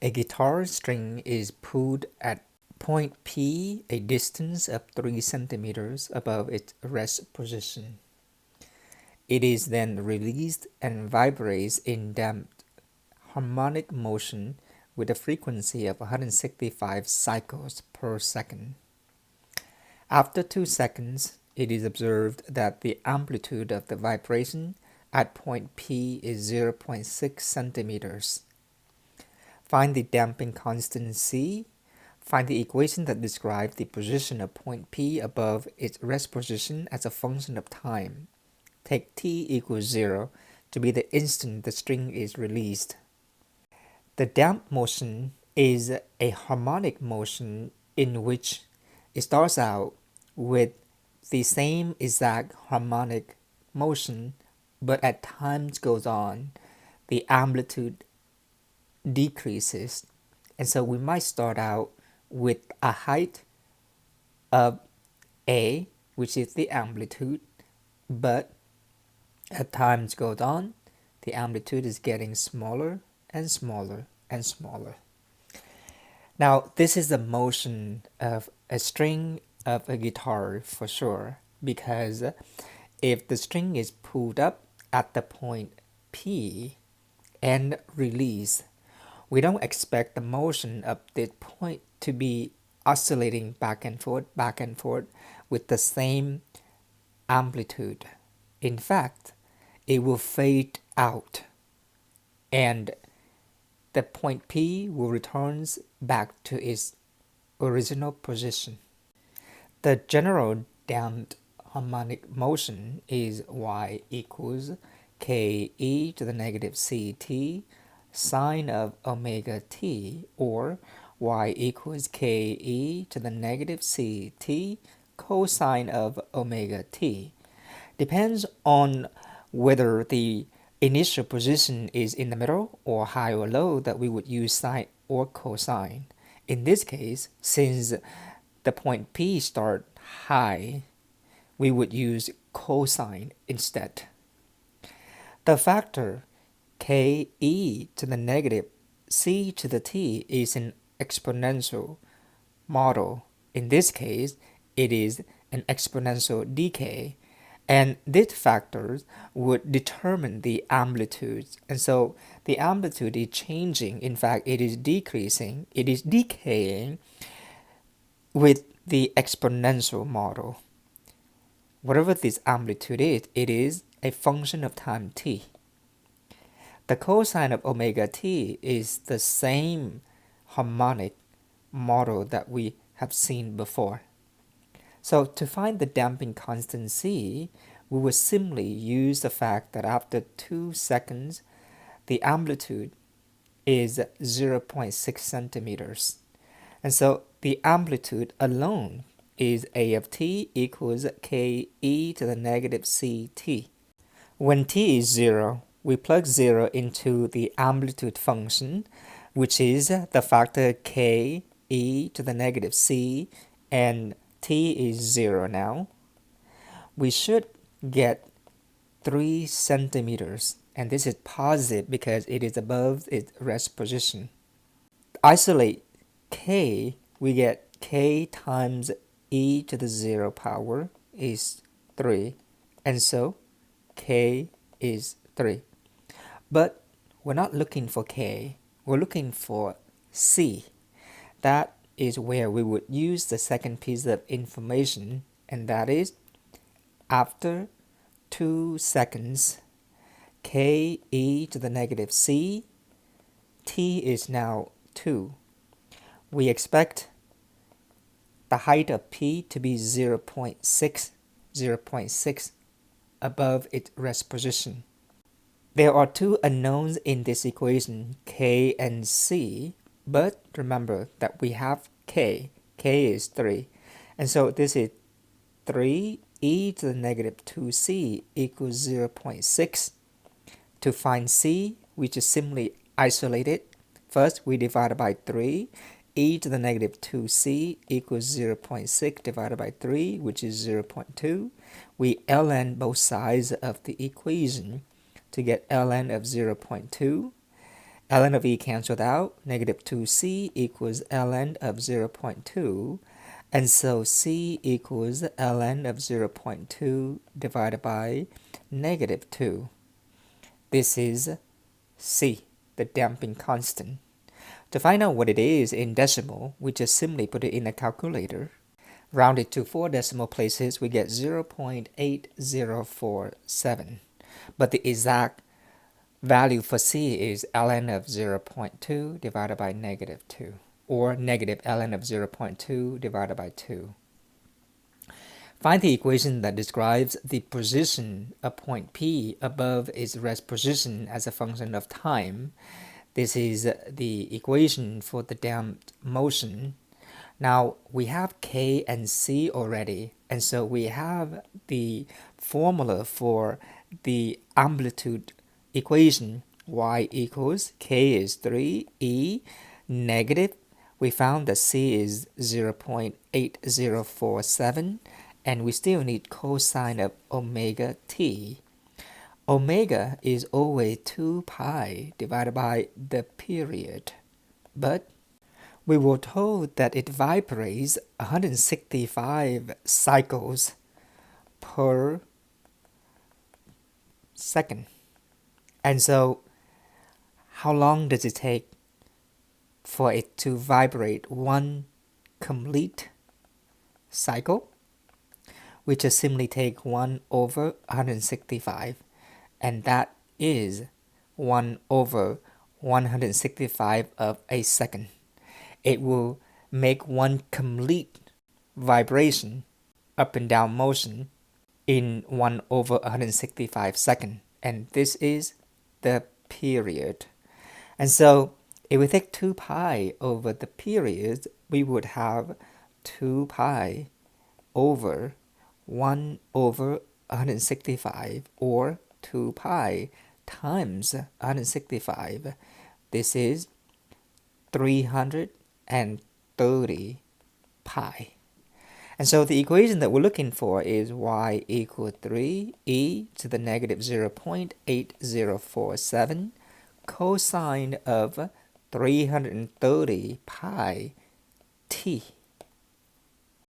A guitar string is pulled at point P, a distance of 3 centimeters above its rest position. It is then released and vibrates in damped harmonic motion with a frequency of 165 cycles per second. After 2 seconds, it is observed that the amplitude of the vibration at point P is 0.6 centimeters. Find the damping constant C. Find the equation that describes the position of point P above its rest position as a function of time. Take t equals 0 to be the instant the string is released. The damped motion is a harmonic motion in which it starts out with the same exact harmonic motion, but as time goes on, the amplitude decreases. And so we might start out with a height of A, which is the amplitude, but as time goes on, the amplitude is getting smaller and smaller and smaller. Now, this is the motion of a string of a guitar for sure, because if the string is pulled up at the point P and released, we don't expect the motion of this point to be oscillating back and forth with the same amplitude. In fact, it will fade out and the point P will return back to its original position. The general damped harmonic motion is y equals k e to the negative ct sine of omega t, or y equals k e to the negative ct cosine of omega t. Depends on whether the initial position is in the middle or high or low that we would use sine or cosine. In this case, since the point P start high, we would use cosine instead. The factor k e to the negative c to the t is an exponential model. In this case, it is an exponential decay, and these factors would determine the amplitudes. And so the amplitude is changing. In fact, it is decreasing, it is decaying with the exponential model. Whatever this amplitude is, it is a function of time t. The cosine of omega t is the same harmonic model that we have seen before. So to find the damping constant C, we will simply use the fact that after 2 seconds, the amplitude is 0.6 centimeters. And so the amplitude alone is A of t equals k e to the negative ct. When t is 0, we plug 0 into the amplitude function, which is the factor k e to the negative c, and t is 0 now. We should get 3 centimeters, and this is positive because it is above its rest position. Isolate k, we get k times e to the 0 power is 3, and so k is 3. But we're not looking for k, we're looking for c. That is where we would use the second piece of information, and that is after 2 seconds, k e to the negative c, t is now 2. We expect the height of P to be 0.6 above its rest position. There are 2 unknowns in this equation, K and C, but remember that we have K. K is 3. And so this is 3 e to the negative 2c equals 0.6. To find C, we just simply isolate it. First, we divide by 3. E to the negative 2c equals 0.6 divided by 3, which is 0.2. We ln both sides of the equation to get ln of 0.2. ln of e canceled out, negative 2c equals ln of 0.2, and so c equals ln of 0.2 divided by negative 2. This is c, the damping constant. To find out what it is in decimal, we just simply put it in a calculator. Rounded to 4 decimal places, we get 0.8047. But the exact value for c is ln of 0.2 divided by negative 2, or negative ln of 0.2 divided by 2. Find the equation that describes the position of point P above its rest position as a function of time. This is the equation for the damped motion. Now we have K and C already, and so we have the formula for the amplitude equation. Y equals K is 3, E negative. We found that C is 0.8047, and we still need cosine of omega t. Omega is always 2 pi divided by the period, but we were told that it vibrates 165 cycles per second. And so, how long does it take for it to vibrate one complete cycle? We just simply take 1 over 165, and that is 1 over 165 of a second. It will make one complete vibration, up and down motion, in 1 over 165 seconds. And this is the period. And so if we take 2 pi over the period, we would have 2 pi over 1 over 165, or 2 pi times 165. This is 330 pi. And so the equation that we're looking for is y equal 3 e to the negative 0.8047 cosine of 330 pi t.